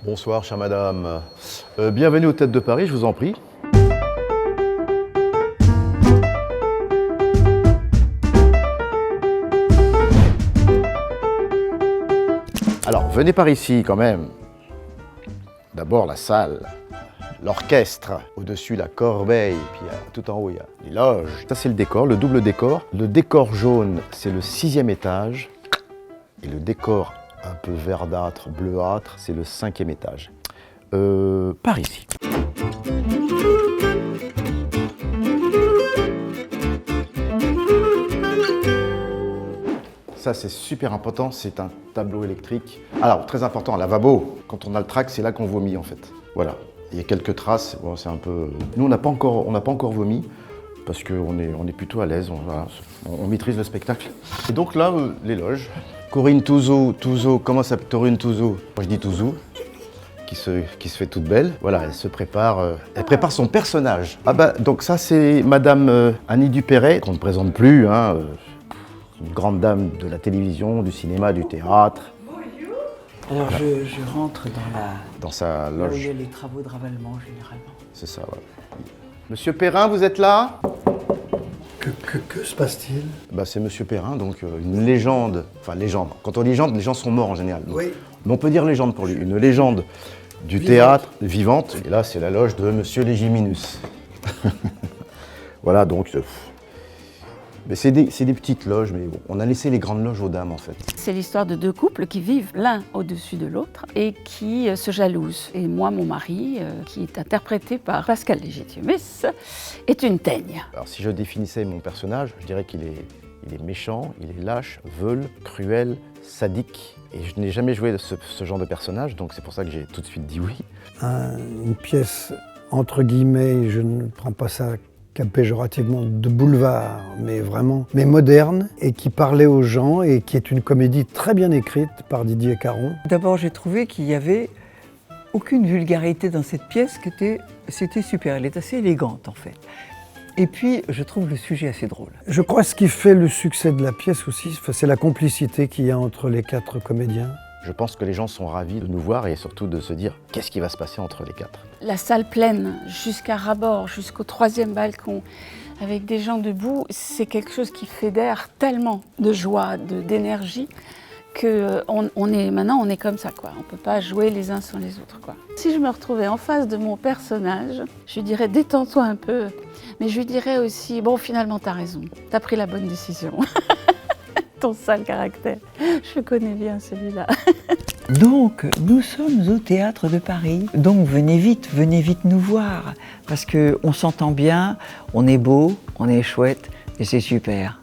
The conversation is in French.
Bonsoir, chère madame. Bienvenue aux Têtes de Paris, je vous en prie. Alors, venez par ici quand même. D'abord la salle, l'orchestre, au-dessus la corbeille, puis tout en haut il y a les loges. Ça c'est le décor, le double décor. Le décor jaune, c'est le 6e étage. Et le décor un peu verdâtre, bleuâtre, c'est le 5e étage. Par ici. Ça, c'est super important, c'est un tableau électrique. Alors, très important, un lavabo. Quand on a le trac, c'est là qu'on vomit, en fait. Voilà. Il y a quelques traces, bon, c'est un peu... Nous, on n'a pas encore vomi, parce qu'on est plutôt à l'aise, on maîtrise le spectacle. Et donc là, les loges. Corinne Touzeau, comment ça s'appelle Corinne Touzeau? Moi, je dis Touzeau, qui se fait toute belle. Voilà, elle prépare son personnage. Ah bah, donc ça, c'est Madame Annie Dupéret, qu'on ne présente plus, hein. Une grande dame de la télévision, du cinéma, du théâtre. Bonjour. Alors je rentre dans sa loge. Là où il y a les travaux de ravalement généralement. C'est ça, voilà. Monsieur Perrin, vous êtes là? Que se passe-t-il? Bah, c'est Monsieur Perrin, donc une légende. Enfin, légende. Quand on dit légende, les gens sont morts en général. Donc, oui. Mais on peut dire légende pour lui. Une légende du théâtre vivante. Et là, c'est la loge de Monsieur Légiminus. Voilà, donc... Mais c'est des petites loges, mais bon, on a laissé les grandes loges aux dames en fait. C'est l'histoire de deux couples qui vivent l'un au-dessus de l'autre et qui se jalousent. Et moi, mon mari, qui est interprété par Pascal Légitimus, est une teigne. Alors si je définissais mon personnage, je dirais qu'il est méchant, il est lâche, veule, cruel, sadique. Et je n'ai jamais joué ce genre de personnage, donc c'est pour ça que j'ai tout de suite dit oui. Une pièce, entre guillemets, je ne prends pas ça péjorativement, de boulevard, mais moderne, et qui parlait aux gens, et qui est une comédie très bien écrite par Didier Caron. D'abord, j'ai trouvé qu'il n'y avait aucune vulgarité dans cette pièce, c'était super, elle est assez élégante en fait. Et puis, je trouve le sujet assez drôle. Je crois que ce qui fait le succès de la pièce aussi, c'est la complicité qu'il y a entre les 4 comédiens. Je pense que les gens sont ravis de nous voir et surtout de se dire qu'est-ce qui va se passer entre les 4. La salle pleine, jusqu'à rabord, jusqu'au 3e balcon, avec des gens debout, c'est quelque chose qui fédère tellement de joie, d'énergie, que maintenant on est comme ça, quoi. On ne peut pas jouer les uns sans les autres, quoi. Si je me retrouvais en face de mon personnage, je lui dirais détends-toi un peu, mais je lui dirais aussi bon finalement t'as raison, t'as pris la bonne décision. Ton sale caractère. Je le connais bien, celui-là. Donc, nous sommes au Théâtre de Paris. Donc, venez vite nous voir. Parce qu'on s'entend bien, on est beau, on est chouette et c'est super.